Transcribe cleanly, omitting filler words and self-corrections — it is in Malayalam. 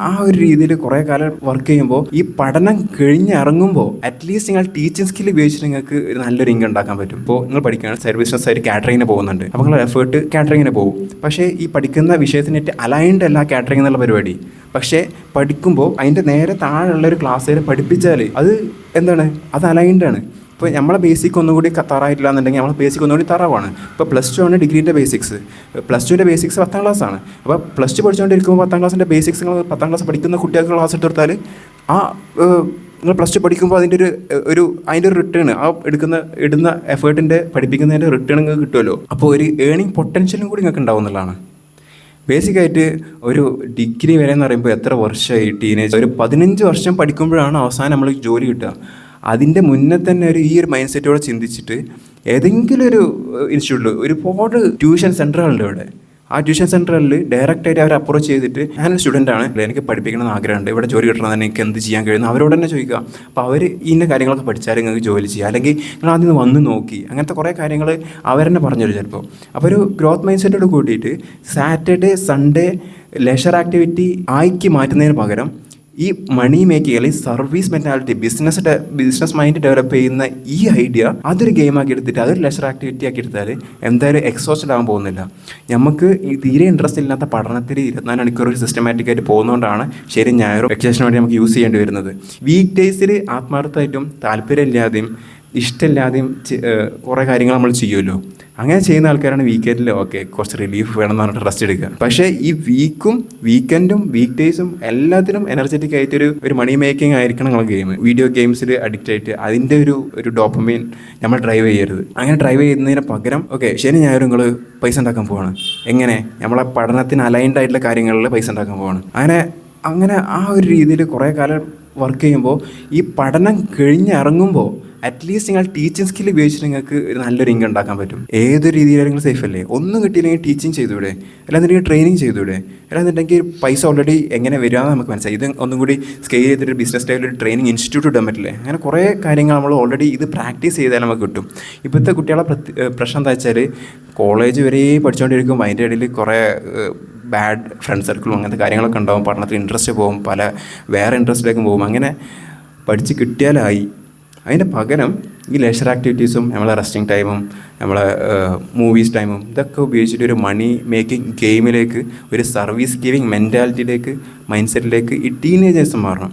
ആ ഒരു രീതിയിൽ കുറേ കാലം വർക്ക് ചെയ്യുമ്പോൾ ഈ പഠനം കഴിഞ്ഞിറങ്ങുമ്പോൾ അറ്റ്ലീസ്റ്റ് നിങ്ങൾ ടീച്ചിങ് സ്കിൽ ഉപയോഗിച്ചിട്ട് നിങ്ങൾക്ക് ഒരു നല്ലൊരു ഇൻകം ഉണ്ടാക്കാൻ പറ്റും. ഇപ്പോൾ നിങ്ങൾ പഠിക്കുകയാണ് സർവീസസ് ആയിട്ട് കാറ്ററിങ്ങിന് പോകുന്നുണ്ട്, അപ്പോൾ നിങ്ങൾ എഫേർട്ട് കാറ്ററിങ്ങിന് പോകും. പക്ഷേ ഈ പഠിക്കുന്ന വിഷയത്തിനായിട്ട് അലൈൻഡ് അല്ല കാറ്ററിംഗ് എന്നുള്ള പരിപാടി. പക്ഷേ പഠിക്കുമ്പോൾ അതിൻ്റെ നേരെ താഴെയുള്ള ഒരു ക്ലാസ്സിൽ പഠിപ്പിച്ചാൽ അത് എന്താണ്, അത് അലൈൻഡ് ആണ്. ഇപ്പോൾ നമ്മളെ ബേസിക് ഒന്നുകൂടി തറായിട്ടില്ല എന്നുണ്ടെങ്കിൽ നമ്മളെ ബേസിക് ഒന്നുകൂടി തറാവാണ്. ഇപ്പോൾ പ്ലസ് 2 ആണ് ഡിഗ്രീൻ്റെ ബേസിക്സ്, പ്ലസ് ടുവിൻ്റെ ബേസിക്സ് 10ാം ക്ലാസ്സാണ്. അപ്പോൾ പ്ലസ് 2 പഠിച്ചുകൊണ്ടിരിക്കുമ്പോൾ 10ാം ക്ലാസ്സിൻ്റെ ബേസിക്സ് നിങ്ങൾ 10ാം ക്ലാസ് പഠിക്കുന്ന കുട്ടികൾക്ക് ക്ലാസ് എടുത്ത് കൊടുത്താൽ ആ നിങ്ങൾ പ്ലസ് 2 പഠിക്കുമ്പോൾ അതിൻ്റെ അതിൻ്റെ ഒരു റിട്ടേൺ, ആ ഇടുന്ന എഫേർട്ടിൻ്റെ പഠിപ്പിക്കുന്നതിൻ്റെ റിട്ടേൺ നിങ്ങൾക്ക് കിട്ടുമല്ലോ. അപ്പോൾ ഒരു ഏണിംഗ് പൊട്ടൻഷ്യലും കൂടി നിങ്ങൾക്ക് ഉണ്ടാവും എന്നുള്ളതാണ്. ബേസിക്കായിട്ട് ഒരു ഡിഗ്രി വരെ എന്ന് പറയുമ്പോൾ എത്ര വർഷമായി ടീനേജ്, ഒരു 15 വർഷം പഠിക്കുമ്പോഴാണ് അവസാനം നമ്മൾ ജോലി കിട്ടുക. അതിൻ്റെ മുന്നേ തന്നെ ഈ ഒരു മൈൻഡ് സെറ്റോടെ ചിന്തിച്ചിട്ട് ഏതെങ്കിലും ഒരു ഇൻസ്റ്റിറ്റ്യൂട്ടിൽ ഒരുപാട് ട്യൂഷൻ സെൻറ്ററുകളുണ്ട് ഇവിടെ. ആ ട്യൂഷൻ സെൻറ്ററിൽ ഡയറക്റ്റായിട്ട് അവർ അപ്രോച്ച് ചെയ്തിട്ട് ഞാനൊരു സ്റ്റുഡൻ്റാണ്, എനിക്ക് പഠിപ്പിക്കണമെന്ന് ആഗ്രഹമുണ്ട്, ഇവിടെ ജോലി കിട്ടണമെന്ന് എനിക്ക് എന്ത് ചെയ്യാൻ കഴിയുന്നു അവരോട് തന്നെ ചോദിക്കുക. അപ്പോൾ അവർ ഇന്ന കാര്യങ്ങളൊക്കെ പഠിച്ചാൽ നിങ്ങൾക്ക് ജോലി ചെയ്യുക, അല്ലെങ്കിൽ നിങ്ങൾ ആദ്യം വന്ന് നോക്കി, അങ്ങനത്തെ കുറേ കാര്യങ്ങൾ അവരെന്നെ പറഞ്ഞുതരും ചിലപ്പോൾ. അപ്പോൾ ഒരു ഗ്രോത്ത് മൈൻഡ് സെറ്റോട് കൂട്ടിയിട്ട് സാറ്റർഡേ സൺഡേ ലെഷർ ആക്കി മാറ്റുന്നതിന് പകരം ഈ മണി മേക്കിംഗ് അല്ലെങ്കിൽ service mentality, business mind develop ചെയ്യുന്ന ഈ ഐഡിയ അതൊരു ഗെയിം ആക്കി എടുത്തിട്ട് അതൊരു ലെഷർ ആക്ടിവിറ്റി ആക്കി എടുത്താൽ എന്തായാലും എക്സോസ്റ്റഡ് ആകാൻ പോകുന്നില്ല. നമുക്ക് ഈ തീരെ ഇൻട്രസ്റ്റ് ഇല്ലാത്ത പഠനത്തിൽ 24 മണിക്കൂർ സിസ്റ്റമാറ്റിക് ആയിട്ട് പോകുന്നതുകൊണ്ടാണ് ശരി ഞായറും വെക്കേഷന് വേണ്ടി നമുക്ക് യൂസ് ചെയ്യേണ്ടി വരുന്നത്. വീക്ക് ഡേയ്സിൽ ആത്മാർത്ഥമായിട്ടും താല്പര്യമില്ലാതെയും ഇഷ്ടമില്ലാതെയും കുറേ കാര്യങ്ങൾ നമ്മൾ ചെയ്യുമല്ലോ. അങ്ങനെ ചെയ്യുന്ന ആൾക്കാരാണ് വീക്കെൻഡിൽ ഓക്കെ കുറച്ച് റിലീഫ് വേണം എന്ന് പറഞ്ഞിട്ട് റെസ്റ്റ് എടുക്കുക. പക്ഷേ ഈ വീക്കെൻഡും വീക്ക് ഡേയ്സും എല്ലാത്തിനും എനർജറ്റിക് ആയിട്ടൊരു മണി മേക്കിംഗ് ആയിരിക്കണം നമ്മൾ ഗെയിം. വീഡിയോ ഗെയിംസിൽ അഡിക്റ്റ് ആയിട്ട് അതിൻ്റെ ഒരു ഡോപ്പമൈൻ നമ്മൾ ഡ്രൈവ് ചെയ്യരുത്. അങ്ങനെ ഡ്രൈവ് ചെയ്യുന്നതിന് പകരം ഓക്കെ ശനി ഞായറും നിങ്ങൾ പൈസ ഉണ്ടാക്കാൻ പോവാണ്. എങ്ങനെ നമ്മളെ പഠനത്തിന് അലൈൻഡ് ആയിട്ടുള്ള കാര്യങ്ങളിൽ പൈസ ഉണ്ടാക്കാൻ പോവാണ്. അങ്ങനെ ആ ഒരു രീതിയിൽ കുറേ കാലം വർക്ക് ചെയ്യുമ്പോൾ ഈ പഠനം കഴിഞ്ഞിറങ്ങുമ്പോൾ അറ്റ്ലീസ്റ്റ് നിങ്ങൾ ടീച്ചിങ് സ്കിൽ ഉപയോഗിച്ചിട്ട് നിങ്ങൾക്ക് ഒരു നല്ലൊരു ഇൻകം ഉണ്ടാക്കാൻ പറ്റും. ഏതൊരു രീതിയിലാണെങ്കിൽ സേഫ് അല്ലേ. ഒന്നും കിട്ടിയില്ലെങ്കിൽ ടീച്ചിങ് ചെയ്തുകൂടെ, അല്ലാന്നുണ്ടെങ്കിൽ ട്രെയിനിങ് ചെയ്തുകൂടെ, അല്ലാന്നുണ്ടെങ്കിൽ പൈസ ഓൾറെഡി എങ്ങനെ വരികയെന്ന് നമുക്ക് മനസ്സിലായി. ഇത് ഒന്നും കൂടി സ്കെയിൽ ചെയ്തിട്ട് ബിസിനസ് സ്റ്റൈലിൽ ഒരു ട്രെയിനിങ് ഇൻസ്റ്റിറ്റ്യൂട്ട് ഇടാൻ പറ്റില്ലേ. അങ്ങനെ കുറേ കാര്യങ്ങൾ നമ്മൾ ഓൾറെഡി ഇത് പ്രാക്ടീസ് ചെയ്താൽ നമുക്ക് കിട്ടും. ഇപ്പോഴത്തെ കുട്ടികളെ പ്രശ്നം എന്താ വെച്ചാൽ കോളേജ് വരെ പഠിച്ചുകൊണ്ടിരിക്കുമ്പോൾ അതിൻ്റെ ഇടയിൽ കുറേ ബാഡ് ഫ്രണ്ട് സർക്കിളും അങ്ങനത്തെ കാര്യങ്ങളൊക്കെ ഉണ്ടാവും. പഠനത്തിൽ ഇൻട്രസ്റ്റ് പോകും, വേറെ ഇൻട്രസ്റ്റിലേക്കും പോകും. അങ്ങനെ പഠിച്ച് കിട്ടിയാലായി. അതിൻ്റെ പകരം ഈ ലെഷർ ആക്ടിവിറ്റീസും നമ്മളെ റെസ്റ്റിംഗ് ടൈമും നമ്മളെ മൂവീസ് ടൈമും ഇതൊക്കെ ഉപയോഗിച്ചിട്ട് ഒരു മണി മേക്കിംഗ് ഗെയിമിലേക്ക്, ഒരു സർവീസ് ഗിവിങ് മെൻറ്റാലിറ്റിയിലേക്ക്, മൈൻഡ് സെറ്റിലേക്ക് ഈ ടീനേജേഴ്സ് മാറണം.